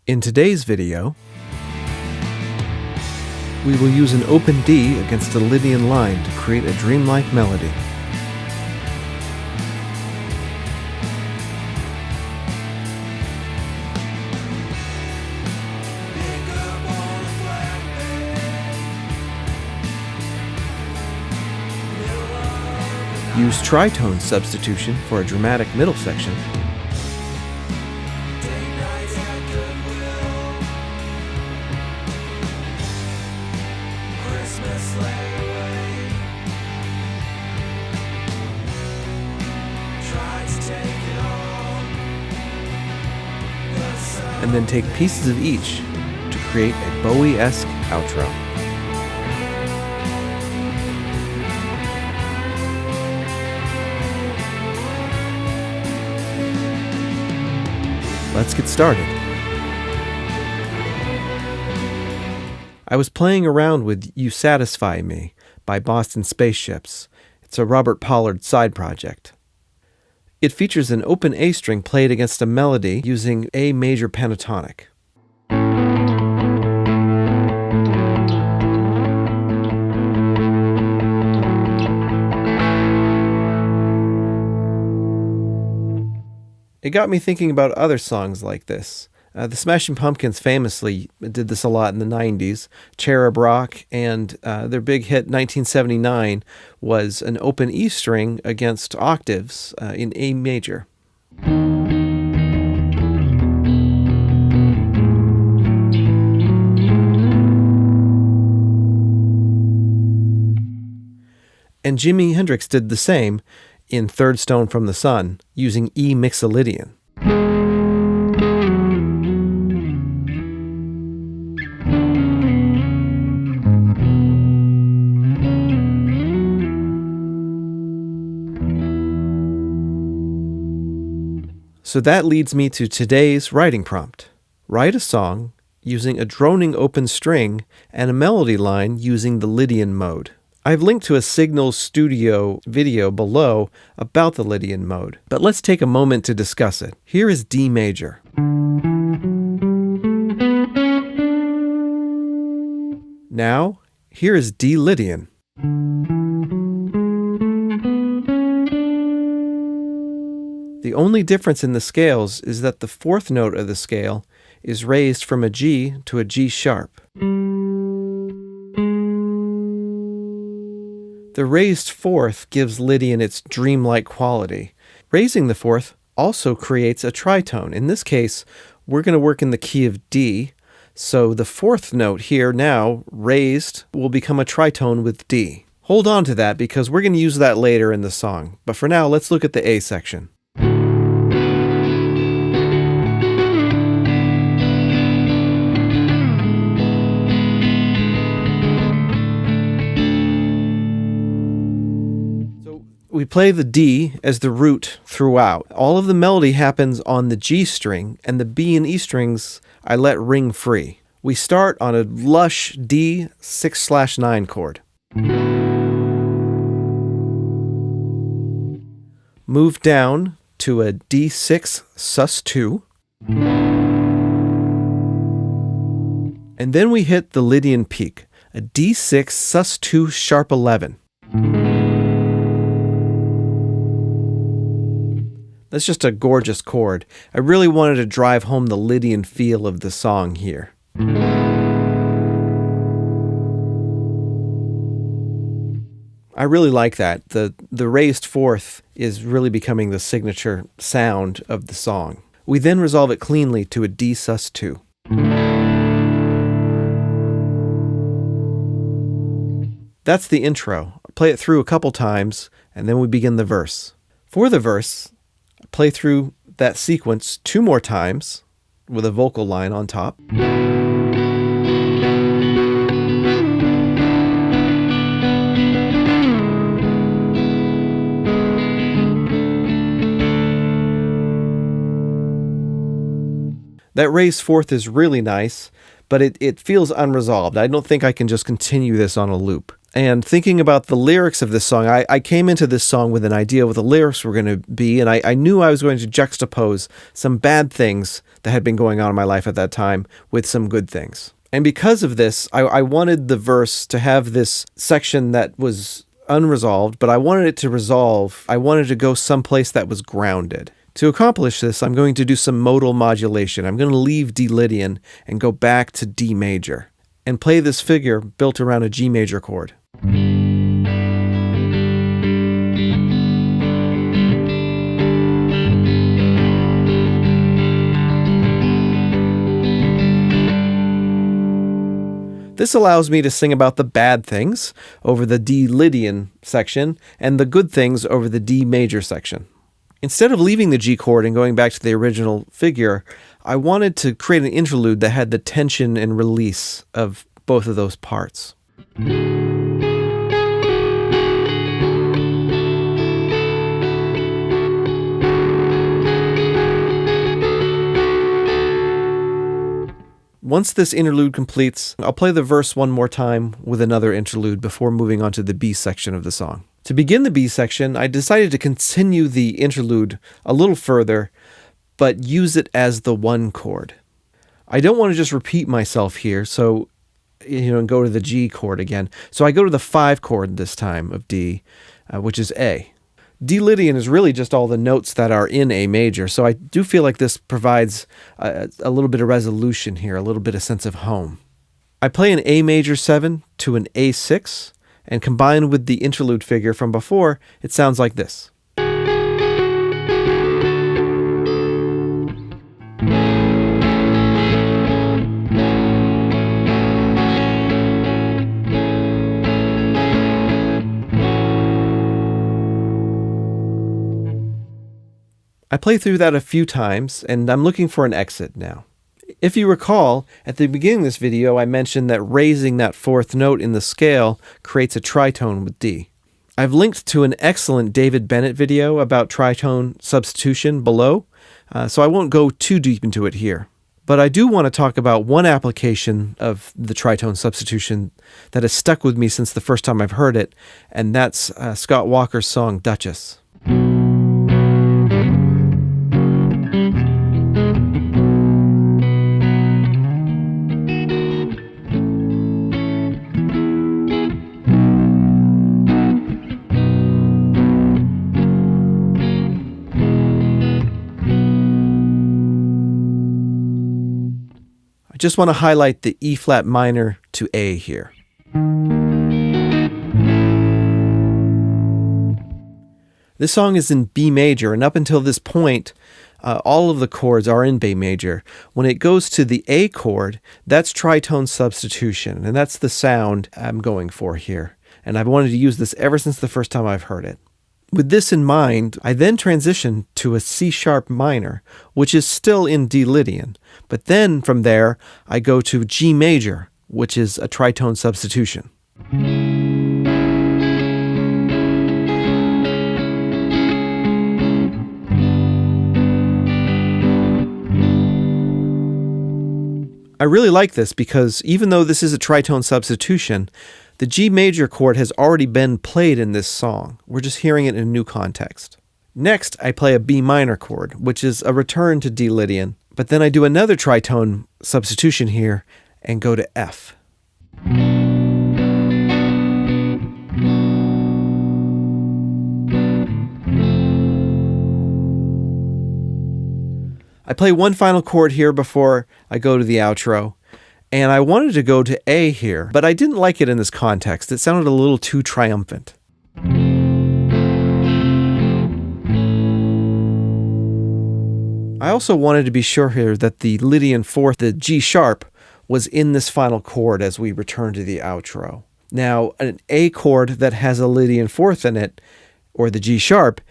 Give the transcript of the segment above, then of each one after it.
In today's video, we will use an open D against a Lydian line to create a dreamlike melody. Use tritone substitution for a dramatic middle section. And then take pieces of each to create a Bowie-esque outro. Let's get started. I was playing around with You Satisfy Me by Boston Spaceships. It's a Robert Pollard side project. It features an open A string played against a melody using A major pentatonic. It got me thinking about other songs like this. The Smashing Pumpkins famously did this a lot in the 90s. Cherub Rock and their big hit 1979 was an open E string against octaves in A major. And Jimi Hendrix did the same in Third Stone from the Sun using E Mixolydian. So that leads me to today's writing prompt. Write a song using a droning open string and a melody line using the Lydian mode. I've linked to a Signal Studio video below about the Lydian mode, but let's take a moment to discuss it. Here is D major. Now, here is D Lydian. The only difference in the scales is that the fourth note of the scale is raised from a G to a G sharp. The raised fourth gives Lydian its dreamlike quality. Raising the fourth also creates a tritone. In this case, we're going to work in the key of D, so the fourth note here now, raised, will become a tritone with D. Hold on to that because we're going to use that later in the song. But for now, let's look at the A section. We play the D as the root throughout. All of the melody happens on the G string, and the B and E strings I let ring free. We start on a lush D 6/9 chord. Move down to a D6 sus2. And then we hit the Lydian peak, a D6 sus2 sharp 11. That's just a gorgeous chord. I really wanted to drive home the Lydian feel of the song here. I really like that. The raised fourth is really becoming the signature sound of the song. We then resolve it cleanly to a D sus2. That's the intro. Play it through a couple times, and then we begin the verse. For the verse, play through that sequence 2 more times with a vocal line on top. That raised fourth is really nice, but it feels unresolved. I don't think I can just continue this on a loop. And thinking about the lyrics of this song, I came into this song with an idea of what the lyrics were going to be, and I knew I was going to juxtapose some bad things that had been going on in my life at that time with some good things. And because of this, I wanted the verse to have this section that was unresolved, but I wanted it to resolve. I wanted to go someplace that was grounded. To accomplish this, I'm going to do some modal modulation. I'm going to leave D Lydian and go back to D major and play this figure built around a G major chord. This allows me to sing about the bad things over the D Lydian section and the good things over the D major section. Instead of leaving the G chord and going back to the original figure, I wanted to create an interlude that had the tension and release of both of those parts. Once this interlude completes, I'll play the verse one more time with another interlude before moving on to the B section of the song. To begin the B section, I decided to continue the interlude a little further, but use it as the one chord. I don't want to just repeat myself here, so and go to the G chord again. So I go to the 5 chord this time of D, which is A. D Lydian is really just all the notes that are in A major, so I do feel like this provides a little bit of resolution here, a little bit of sense of home. I play an A major 7 to an A6, and combined with the interlude figure from before, it sounds like this. I play through that a few times, and I'm looking for an exit now. If you recall, at the beginning of this video, I mentioned that raising that 4th note in the scale creates a tritone with D. I've linked to an excellent David Bennett video about tritone substitution below, so I won't go too deep into it here. But I do want to talk about one application of the tritone substitution that has stuck with me since the first time I've heard it, and that's Scott Walker's song Duchess. I just want to highlight the E flat minor to A here. This song is in B major, and up until this point, all of the chords are in B major. When it goes to the A chord, that's tritone substitution, and that's the sound I'm going for here. And I've wanted to use this ever since the first time I've heard it. With this in mind, I then transition to a C sharp minor, which is still in D Lydian. But then from there, I go to G major, which is a tritone substitution. I really like this because even though this is a tritone substitution, the G major chord has already been played in this song. We're just hearing it in a new context. Next, I play a B minor chord, which is a return to D Lydian, but then I do another tritone substitution here and go to F. I play one final chord here before I go to the outro. And I wanted to go to A here, but I didn't like it in this context. It sounded a little too triumphant. I also wanted to be sure here that the Lydian 4th, the G sharp, was in this final chord as we return to the outro. Now, an A chord that has a Lydian 4th in it, or the G sharp,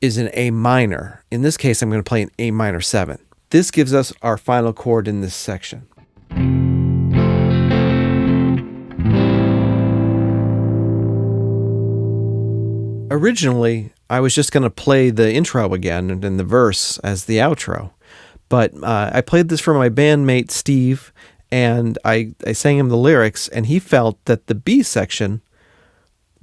is an A minor. In this case, I'm going to play an A minor 7. This gives us our final chord in this section. Originally, I was just going to play the intro again and then the verse as the outro, but I played this for my bandmate Steve, and I sang him the lyrics, and he felt that the B section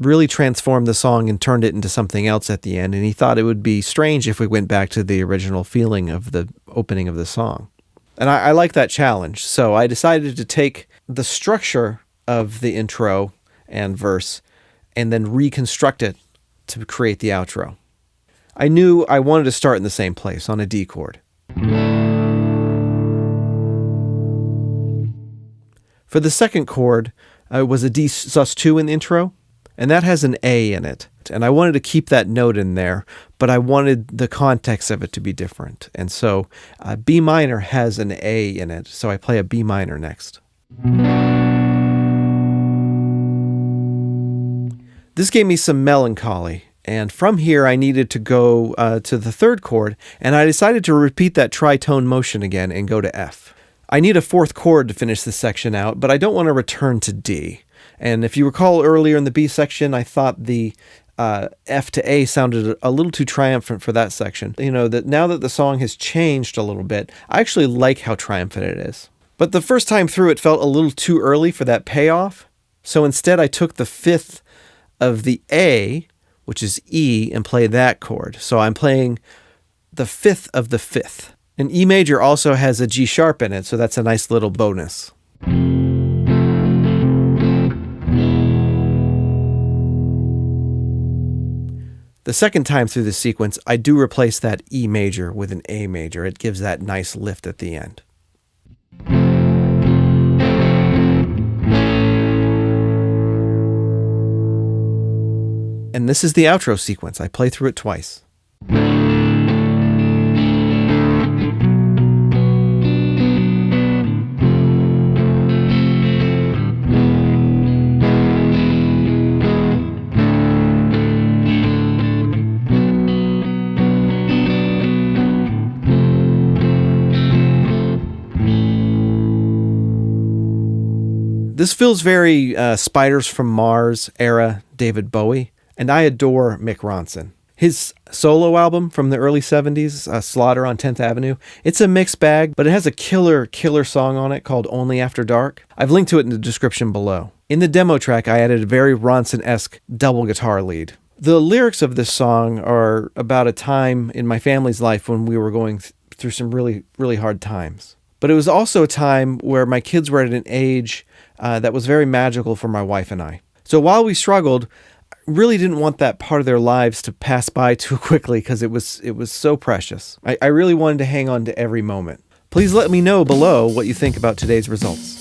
really transformed the song and turned it into something else at the end, and he thought it would be strange if we went back to the original feeling of the opening of the song. And I like that challenge, so I decided to take the structure of the intro and verse and then reconstruct it to create the outro. I knew I wanted to start in the same place, on a D chord. For the second chord, it was a D sus2 in the intro, and that has an A in it. And I wanted to keep that note in there, but I wanted the context of it to be different. And so B minor has an A in it, so I play a B minor next. This gave me some melancholy, and from here I needed to go to the third chord, and I decided to repeat that tritone motion again and go to F. I need a fourth chord to finish this section out, but I don't want to return to D. And if you recall earlier in the B section, I thought the F to A sounded a little too triumphant for that section. You know, that now that the song has changed a little bit, I actually like how triumphant it is. But the first time through, it felt a little too early for that payoff. So instead, I took the fifth of the A, which is E, and played that chord. So I'm playing the fifth of the fifth. And E major also has a G sharp in it, so that's a nice little bonus. The second time through the sequence, I do replace that E major with an A major. It gives that nice lift at the end. And this is the outro sequence. I play through it twice. This feels very Spiders from Mars era David Bowie, and I adore Mick Ronson. His solo album from the early 70s, Slaughter on 10th Avenue, it's a mixed bag, but it has a killer song on it called Only After Dark. I've linked to it in the description below. In the demo track, I added a very Ronson-esque double guitar lead. The lyrics of this song are about a time in my family's life when we were going through some really hard times. But it was also a time where my kids were at an age that was very magical for my wife and I. So while we struggled, I really didn't want that part of their lives to pass by too quickly because it was so precious. I really wanted to hang on to every moment. Please let me know below what you think about today's results.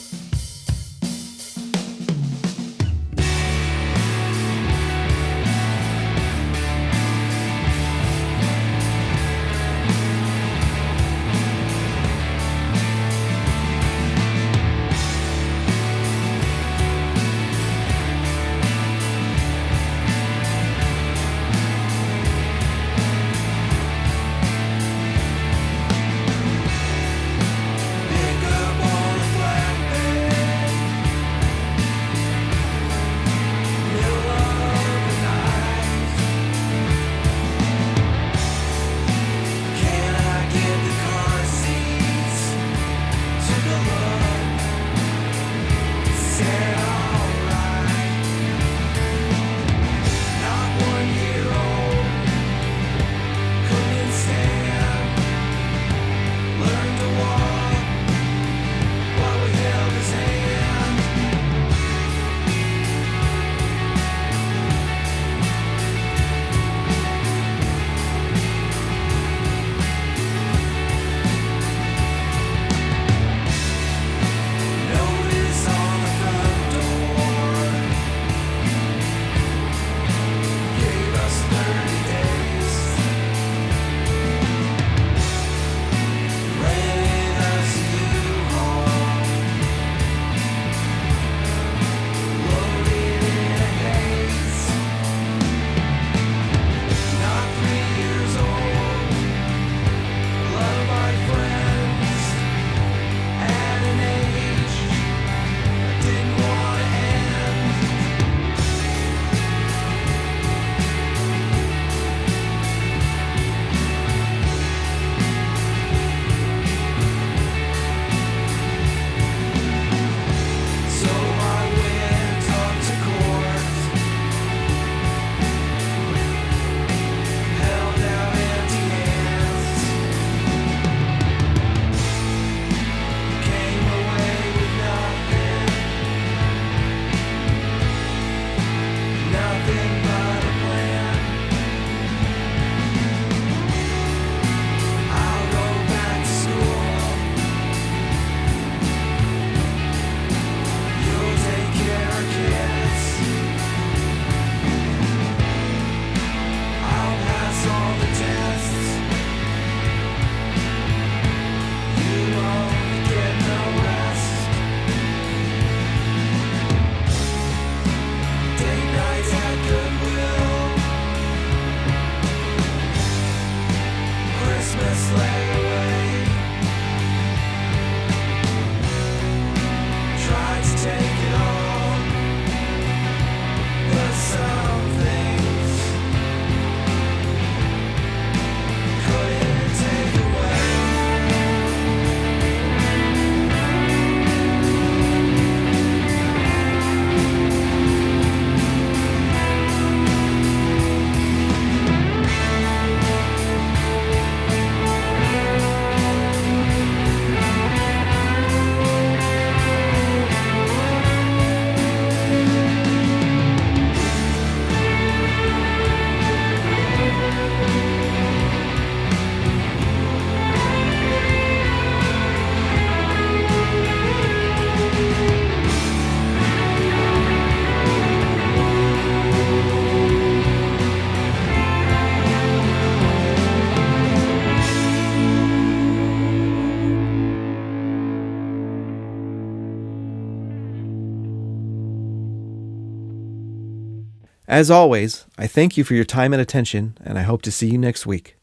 As always, I thank you for your time and attention, and I hope to see you next week.